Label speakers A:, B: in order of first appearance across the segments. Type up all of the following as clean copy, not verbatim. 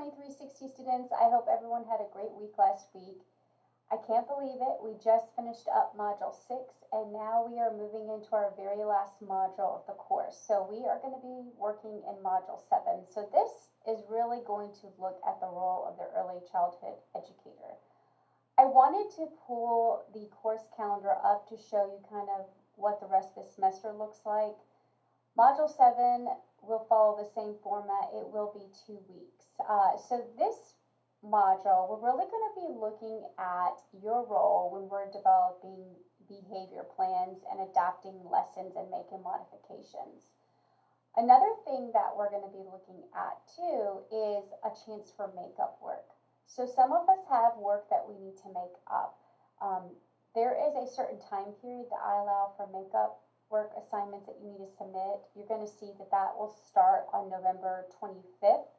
A: 2360 students, I hope everyone had a great week last week. I can't believe it, we just finished up Module 6 and now we are moving into our very last module of the course. So we are going to be working in Module 7. So this is really going to look at the role of the early childhood educator. I wanted to pull the course calendar up to show you kind of what the rest of the semester looks like. Module 7 will follow the same format. It will be 2 weeks. So this module, we're really going to be looking at your role when we're developing behavior plans and adapting lessons and making modifications. Another thing that we're going to be looking at too is a chance for makeup work. So some of us have work that we need to make up. There is a certain time period that I allow for makeup work assignments that you need to submit. You're going to see that that will start on November 25th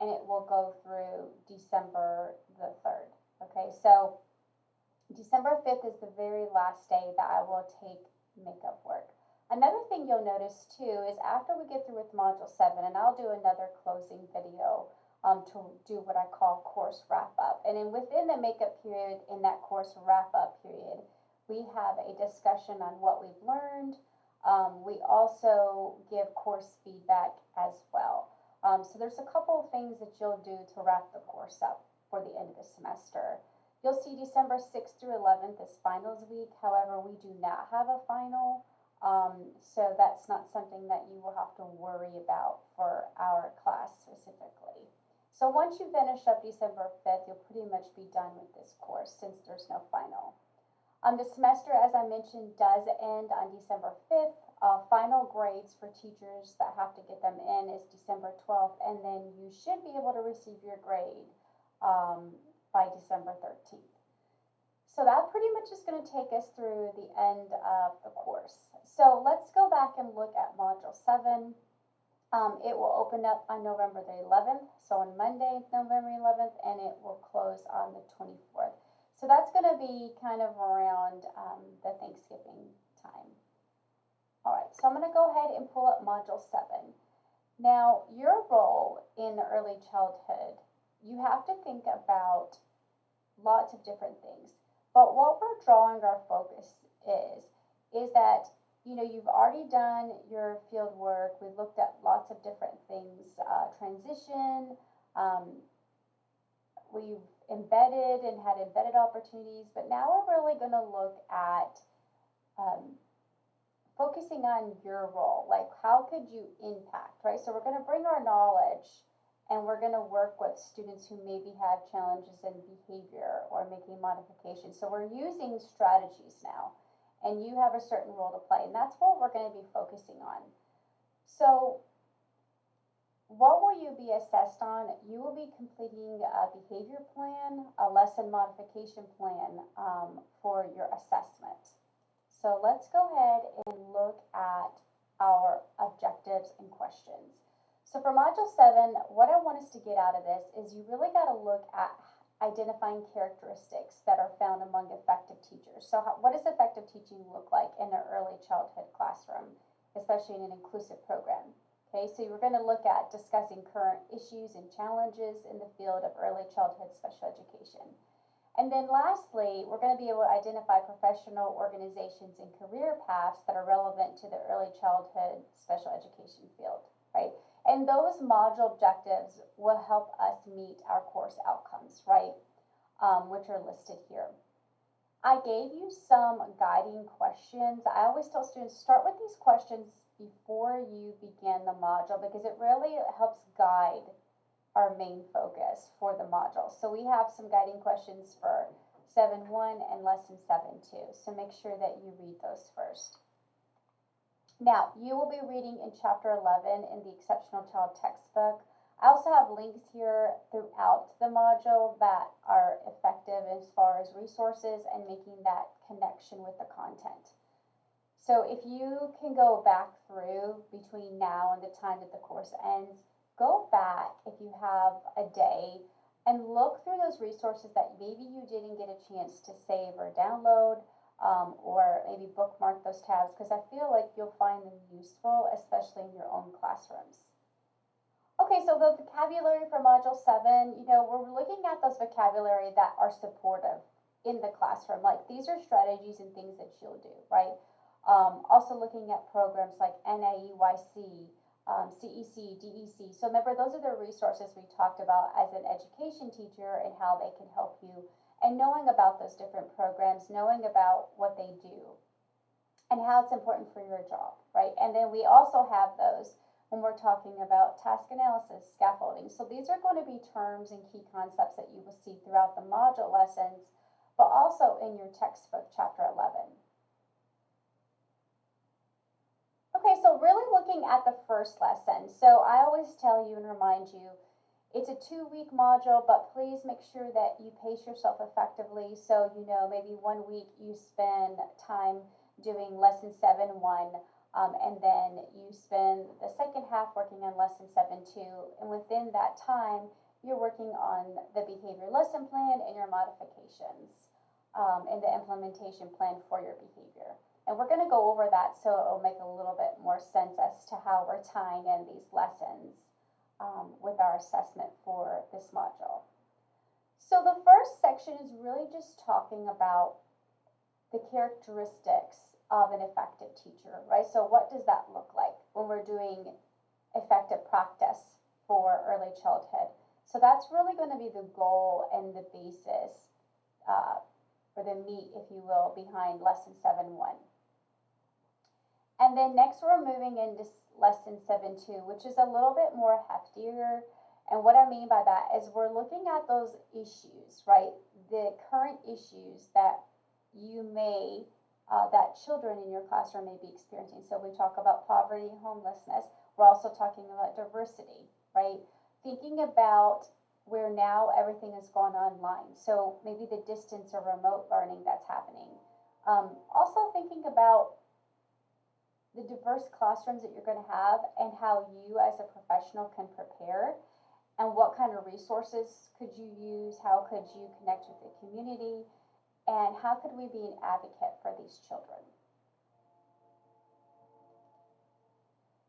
A: and it will go through December the 3rd. Okay, so December 5th is the very last day that I will take makeup work. Another thing you'll notice too is after we get through with Module 7, and I'll do another closing video to do what I call course wrap up. And then within the makeup period, in that course wrap up period, we have a discussion on what we've learned. We also give course feedback as well. So there's a couple of things that you'll do to wrap the course up for the end of the semester. You'll see December 6th through 11th is finals week. However, we do not have a final. So that's not something that you will have to worry about for our class specifically. So once you finish up December 5th, you'll pretty much be done with this course since there's no final. The semester, as I mentioned, does end on December 5th. Final grades for teachers that have to get them in is December 12th, and then you should be able to receive your grade by December 13th. So that pretty much is going to take us through the end of the course. So let's go back and look at Module 7. It will open up on November the 11th, so on Monday, November 11th, and it will close on the 24th. So that's going to be kind of around the Thanksgiving time. All right, so I'm going to go ahead and pull up Module 7. Now, your role in early childhood, you have to think about lots of different things. But what we're drawing our focus is that, you know, you've already done your field work. We've looked at lots of different things, transition, we've embedded and had embedded opportunities, but now we're really going to look at focusing on your role, like how could you impact, right? So we're going to bring our knowledge and we're going to work with students who maybe have challenges in behavior or making modifications. So we're using strategies now, and you have a certain role to play, and that's what we're going to be focusing on. So what will you be assessed on? You will be completing a behavior plan, a lesson modification plan for your assessment. So let's go ahead and look at our objectives and questions. So for Module 7, what I want us to get out of this is you really got to look at identifying characteristics that are found among effective teachers. So what does effective teaching look like in an early childhood classroom, especially in an inclusive program? Okay, so we're going to look at discussing current issues and challenges in the field of early childhood special education. And then lastly, we're going to be able to identify professional organizations and career paths that are relevant to the early childhood special education field, right? And those module objectives will help us meet our course outcomes, right? Which are listed here. I gave you some guiding questions. I always tell students, start with these questions before you begin the module because it really helps guide our main focus for the module. So we have some guiding questions for 7.1 and lesson 7.2. So make sure that you read those first. Now, you will be reading in chapter 11 in the Exceptional Child textbook. I also have links here throughout the module that are effective as far as resources and making that connection with the content. So if you can go back through between now and the time that the course ends, go back if you have a day and look through those resources that maybe you didn't get a chance to save or download, or maybe bookmark those tabs because I feel like you'll find them useful, especially in your own classrooms. Okay, Okay, so the vocabulary for Module 7, we're looking at those vocabulary that are supportive in the classroom. Like, these are strategies and things that you'll do, right? Also looking at programs like NAEYC, CEC, DEC. So remember, those are the resources we talked about as an education teacher and how they can help you. And knowing about those different programs, knowing about what they do, and how it's important for your job, right? And then we also have those when we're talking about task analysis, scaffolding. So these are going to be terms and key concepts that you will see throughout the module lessons, but also in your textbook, chapter 11. Okay, so really looking at the first lesson. So I always tell you and remind you, it's a 2-week module, but please make sure that you pace yourself effectively. So, maybe 1 week you spend time doing lesson 7-1, and then you spend the second half working on lesson 7-2, and within that time, you're working on the behavior lesson plan and your modifications, and the implementation plan for your behavior. And we're going to go over that so it will make a little bit more sense as to how we're tying in these lessons with our assessment for this module. So the first section is really just talking about the characteristics of an effective teacher, right? So what does that look like when we're doing effective practice for early childhood? So that's really going to be the goal and the basis, or the meat, if you will, behind lesson 7-1. And then next we're moving into lesson 7-2, which is a little bit more heftier. And what I mean by that is we're looking at those issues, right? The current issues that you may, that children in your classroom may be experiencing. So we talk about poverty and homelessness. We're also talking about diversity, right? Thinking about where now everything is going online. So maybe the distance or remote learning that's happening. Also thinking about the diverse classrooms that you're going to have and how you as a professional can prepare, and what kind of resources could you use, how could you connect with the community, and how could we be an advocate for these children.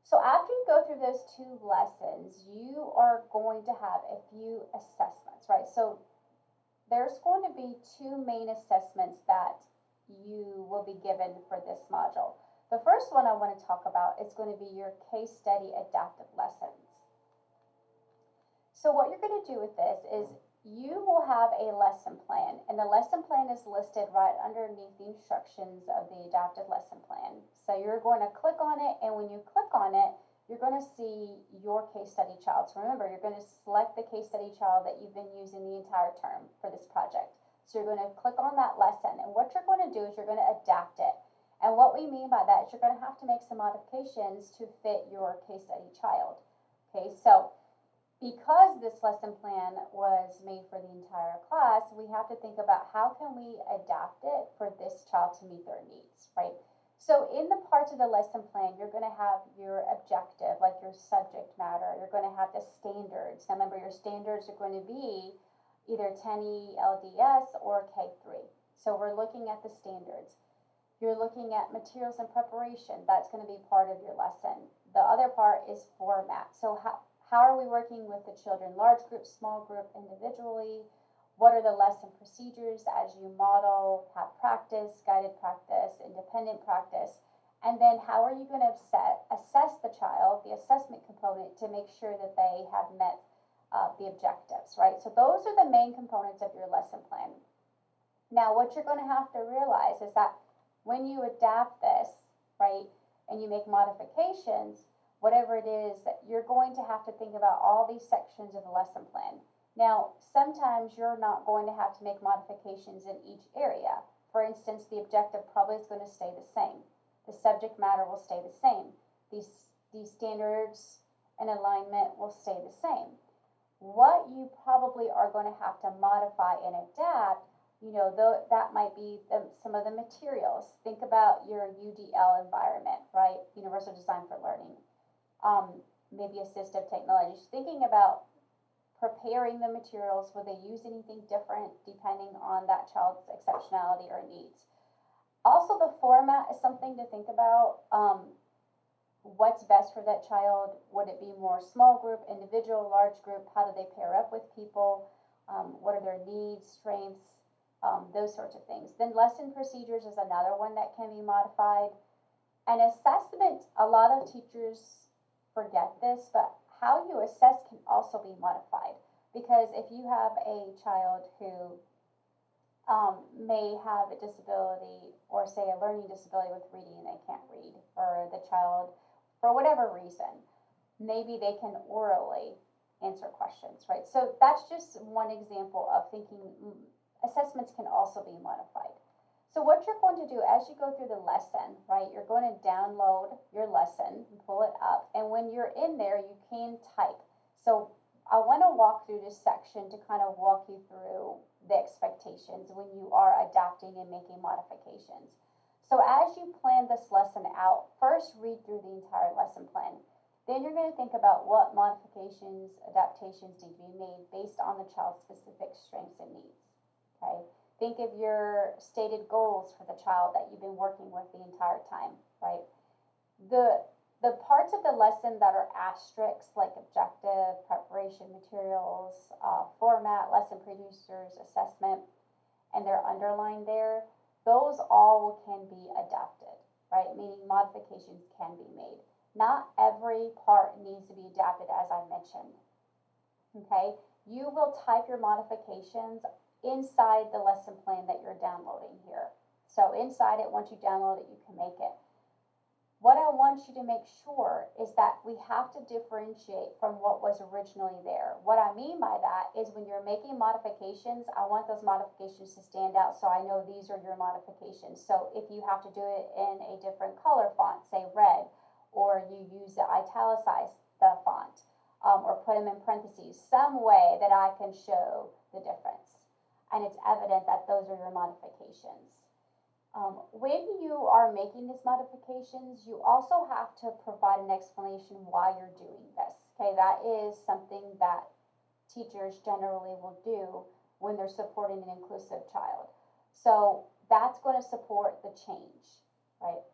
A: So after you go through those 2 lessons, you are going to have a few assessments, right? So there's going to be 2 main assessments that you will be given for this module. The first one I want to talk about is going to be your case study adaptive lessons. So what you're going to do with this is you will have a lesson plan, and the lesson plan is listed right underneath the instructions of the adaptive lesson plan. So you're going to click on it, and when you click on it, you're going to see your case study child. So remember, you're going to select the case study child that you've been using the entire term for this project. So you're going to click on that lesson, and what you're going to do is you're going to adapt it. And what we mean by that is you're going to have to make some modifications to fit your case study child. Okay, so because this lesson plan was made for the entire class, we have to think about how can we adapt it for this child to meet their needs, right? So in the parts of the lesson plan, you're going to have your objective, like your subject matter. You're going to have the standards. Now remember, your standards are going to be either 10E LDS or K3. So we're looking at the standards. You're looking at materials and preparation. That's going to be part of your lesson. The other part is format. So how are we working with the children? Large group, small group, individually? What are the lesson procedures as you model, have practice, guided practice, independent practice? And then how are you going to assess the child, the assessment component, to make sure that they have met the objectives, right? So those are the main components of your lesson plan. Now, what you're going to have to realize is that when you adapt this, right, and you make modifications, whatever it is, you're going to have to think about all these sections of the lesson plan. Now, sometimes you're not going to have to make modifications in each area. For instance, the objective probably is going to stay the same. The subject matter will stay the same. These standards and alignment will stay the same. What you probably are going to have to modify and adapt, that might be some of the materials. Think about your UDL environment, right? Universal Design for Learning. Maybe assistive technologies. Thinking about preparing the materials, will they use anything different depending on that child's exceptionality or needs? Also, the format is something to think about. what's best for that child. Would it be more small group, individual, large group? How do they pair up with people? What are their needs, strengths, those sorts of things. Then lesson procedures is another one that can be modified. And assessment, a lot of teachers forget this, but how you assess can also be modified. Because if you have a child who may have a disability, or say a learning disability with reading and they can't read, or the child, for whatever reason, maybe they can orally answer questions, right? So that's just one example of thinking assessments can also be modified. So what you're going to do as you go through the lesson, right, you're going to download your lesson and pull it up. And when you're in there, you can type. So I want to walk through this section to kind of walk you through the expectations when you are adapting and making modifications. So as you plan this lesson out, first read through the entire lesson plan. Then you're going to think about what modifications, adaptations need to be made based on the child's specific strengths and needs. Okay? Think of your stated goals for the child that you've been working with the entire time, right? The parts of the lesson that are asterisks, like objective, preparation materials, format, lesson producers, assessment, and they're underlined there, those all can be adapted, right? Meaning modifications can be made. Not every part needs to be adapted, as I mentioned, okay? You will type your modifications inside the lesson plan that you're downloading here. So inside it, once you download it, you can make it. What I want you to make sure is that we have to differentiate from what was originally there. What I mean by that is when you're making modifications, I want those modifications to stand out so I know these are your modifications. So if you have to do it in a different color font, say red, or you use the italicize the font, or put them in parentheses, some way that I can show the difference. And it's evident that those are your modifications. When you are making these modifications, you also have to provide an explanation why you're doing this. Okay, that is something that teachers generally will do when they're supporting an inclusive child. So that's going to support the change, right?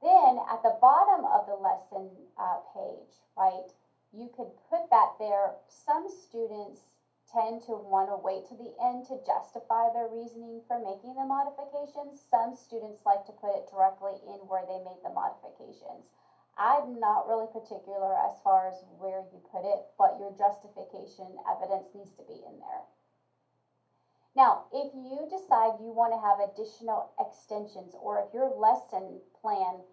A: Then at the bottom of the lesson page, right, you could put that there. Some students tend to want to wait to the end to justify their reasoning for making the modifications. Some students like to put it directly in where they made the modifications. I'm not really particular as far as where you put it, but your justification evidence needs to be in there. Now, if you decide you want to have additional extensions, or if your lesson plan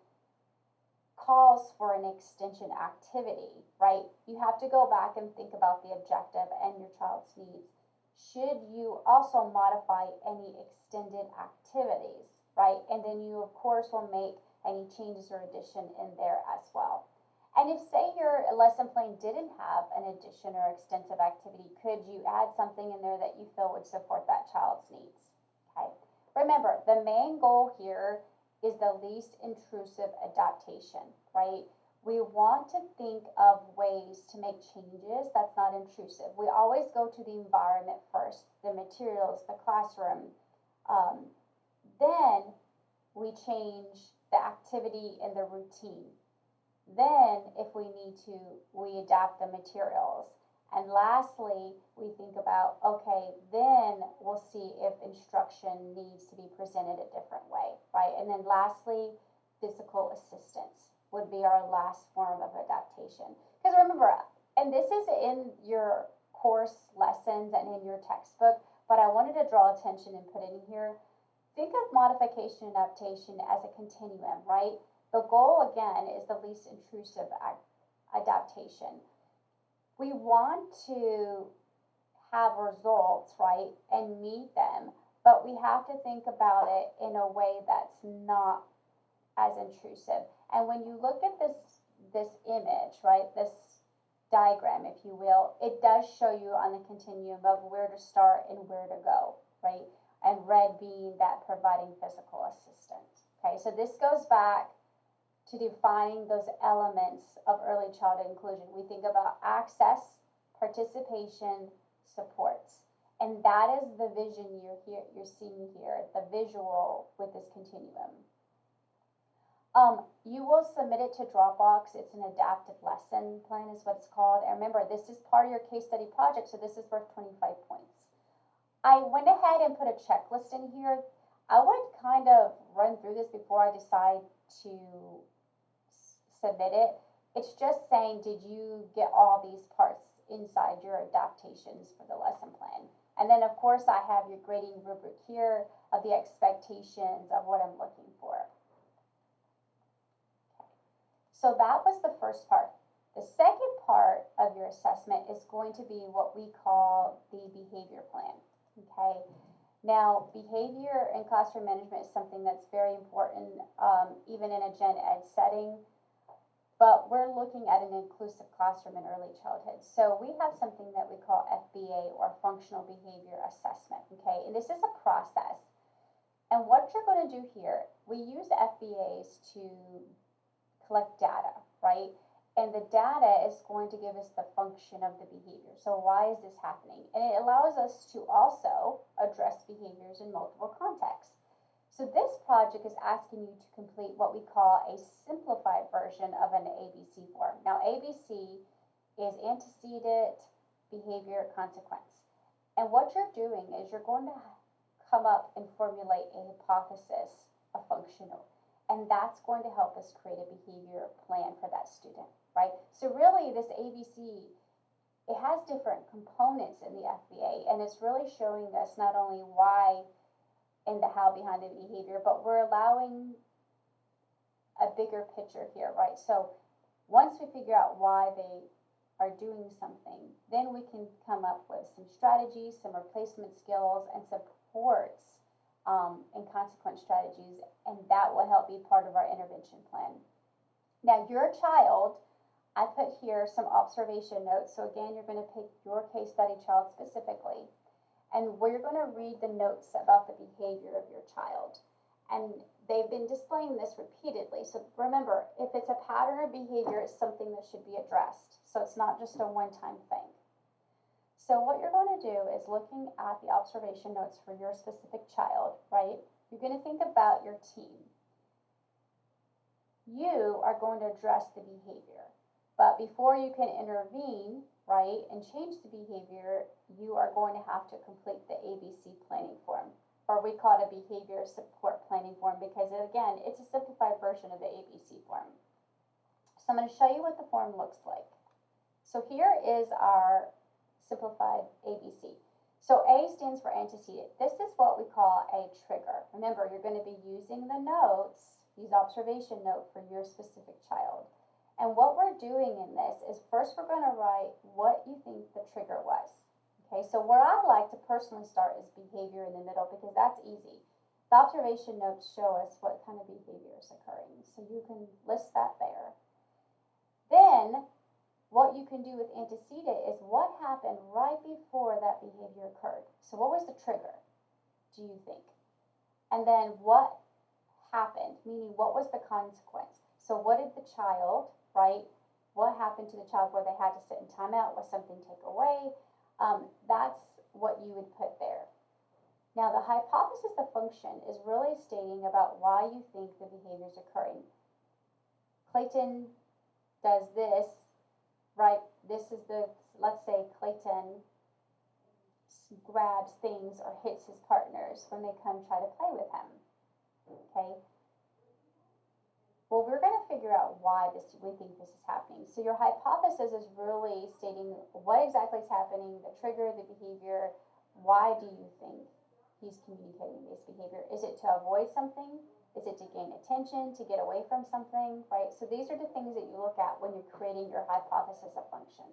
A: calls for an extension activity, right? You have to go back and think about the objective and your child's needs. Should you also modify any extended activities, right? And then you, of course, will make any changes or addition in there as well. And if, say, your lesson plan didn't have an addition or extensive activity, could you add something in there that you feel would support that child's needs? Okay. Remember, the main goal here is the least intrusive adaptation, right? We want to think of ways to make changes that's not intrusive. We always go to the environment first, the materials, the classroom. Then we change the activity and the routine. Then, if we need to, we adapt the materials. And lastly, we think about, okay, then we'll see if instruction needs to be presented a different way, right? And then lastly, physical assistance would be our last form of adaptation. Because remember, and this is in your course lessons and in your textbook, but I wanted to draw attention and put it in here. Think of modification and adaptation as a continuum, right? The goal, again, is the least intrusive adaptation. We want to have results, right, and meet them, but we have to think about it in a way that's not as intrusive. And when you look at this image, right, this diagram, if you will, it does show you on the continuum of where to start and where to go, right? And red being that providing physical assistance. Okay, so this goes back to defining those elements of early childhood inclusion. We think about access, participation, supports. And that is the vision you're seeing here, the visual with this continuum. You will submit it to Dropbox. It's an adaptive lesson plan is what it's called. And remember, this is part of your case study project, so this is worth 25 points. I went ahead and put a checklist in here. I would kind of run through this before I decide to submit it. It's just saying, did you get all these parts inside your adaptations for the lesson plan? And then, of course, I have your grading rubric here of the expectations of what I'm looking for. Okay. So that was the first part. The second part of your assessment is going to be what we call the behavior plan. Okay. Now, behavior in classroom management is something that's very important, even in a gen ed setting. But we're looking at an inclusive classroom in early childhood. So we have something that we call FBA, or Functional Behavior Assessment, okay? And this is a process. And what you're going to do here, we use FBAs to collect data, right? And the data is going to give us the function of the behavior. So why is this happening? And it allows us to also address behaviors in multiple contexts. So this project is asking you to complete what we call a simplified version of an ABC form. Now, ABC is antecedent, behavior, consequence. And what you're doing is you're going to come up and formulate a hypothesis, a functional, and that's going to help us create a behavior plan for that student, right? So really, this ABC, it has different components in the FBA, and it's really showing us not only why and the how behind the behavior, but we're allowing a bigger picture here, right? So once we figure out why they are doing something, then we can come up with some strategies, some replacement skills, and supports and consequence strategies, and that will help be part of our intervention plan. Now, your child, I put here some observation notes. So again, you're going to pick your case study child specifically. And we're going to read the notes about the behavior of your child. And they've been displaying this repeatedly. So remember, if it's a pattern of behavior, it's something that should be addressed. So it's not just a one-time thing. So what you're going to do is looking at the observation notes for your specific child, right? You're going to think about your team. You are going to address the behavior. But before you can intervene, right, and change the behavior, you are going to have to complete the ABC planning form, or we call it a behavior support planning form, because again, it's a simplified version of the ABC form. So I'm going to show you what the form looks like. So here is our simplified ABC. So A stands for antecedent. This is what we call a trigger. Remember, you're going to be using the notes, these observation note for your specific child. And what we're doing in this is first we're going to write what you think the trigger was. Okay, so where I like to personally start is behavior in the middle, because that's easy. The observation notes show us what kind of behavior is occurring. So you can list that there. Then what you can do with antecedent is what happened right before that behavior occurred. So what was the trigger, do you think? And then what happened, meaning what was the consequence? So what did the child, right? What happened to the child where they had to sit in timeout? Was something taken away? That's what you would put there. Now, the hypothesis of function is really stating about why you think the behavior is occurring. Clayton does this, right? This is the, let's say Clayton grabs things or hits his partners when they come try to play with him, okay? Well, we're going to figure out why we think this is happening. So your hypothesis is really stating what exactly is happening, the trigger, the behavior. Why do you think he's communicating this behavior? Is it to avoid something? Is it to gain attention, to get away from something, right? So these are the things that you look at when you're creating your hypothesis of function.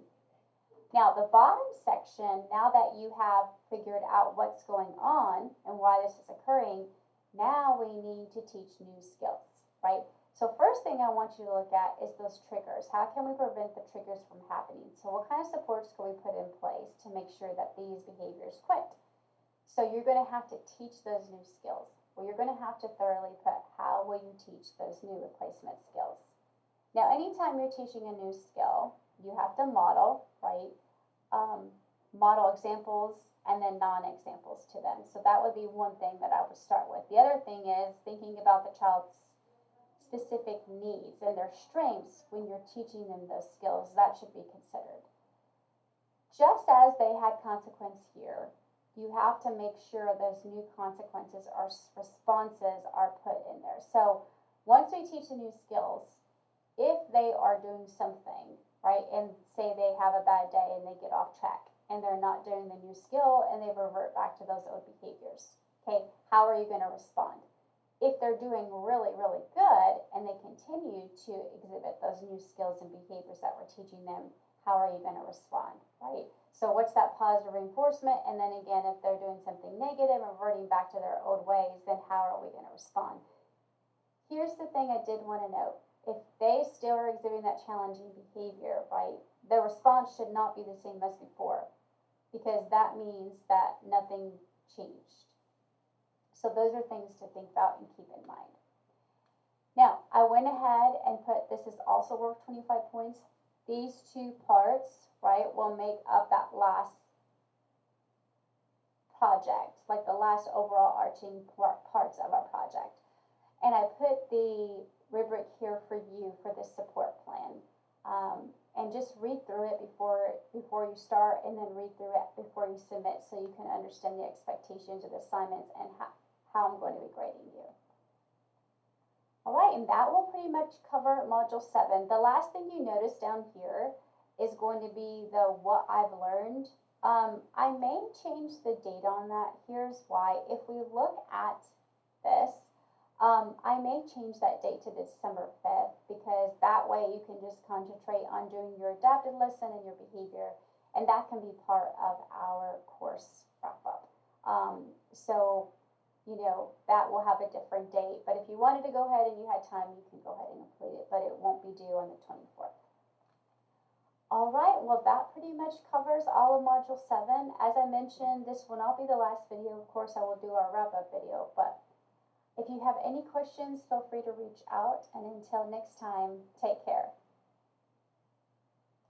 A: Now, the bottom section, now that you have figured out what's going on and why this is occurring, now we need to teach new skills, right? So first thing I want you to look at is those triggers. How can we prevent the triggers from happening? So what kind of supports can we put in place to make sure that these behaviors quit? So you're going to have to teach those new skills. Well, you're going to have to thoroughly put how will you teach those new replacement skills. Now, anytime you're teaching a new skill, you have to model, right? Model examples and then non-examples to them. So that would be one thing that I would start with. The other thing is thinking about the child's specific needs and their strengths when you're teaching them those skills. That should be considered. Just as they had consequence here, you have to make sure those new consequences or responses are put in there. So once we teach the new skills, if they are doing something, right, and say they have a bad day and they get off track and they're not doing the new skill and they revert back to those old behaviors, okay, how are you going to respond? If they're doing really, really good and they continue to exhibit those new skills and behaviors that we're teaching them, how are you going to respond, right? So what's that positive reinforcement? And then again, if they're doing something negative and reverting back to their old ways, then how are we going to respond? Here's the thing I did want to note. If they still are exhibiting that challenging behavior, right, the response should not be the same as before, because that means that nothing changed. So those are things to think about and keep in mind. Now, I went ahead and put, this is also worth 25 points. These two parts, right, will make up that last project, like the last overall arching parts of our project. And I put the rubric here for you for this support plan. And just read through it before you start, and then read through it before you submit, so you can understand the expectations of the assignments and how I'm going to be grading you. All right, and that will pretty much cover Module 7. The last thing you notice down here is going to be the what I've learned. I may change the date on that. Here's why. If we look at this, I may change that date to December 5th, because that way you can just concentrate on doing your adapted lesson and your behavior, and that can be part of our course wrap-up. So, you know, that will have a different date, but if you wanted to go ahead and you had time, you can go ahead and complete it, but it won't be due on the 24th. All right, well, that pretty much covers all of Module 7. As I mentioned, this will not be the last video. Of course, I will do our wrap-up video, but if you have any questions, feel free to reach out, and until next time, take care.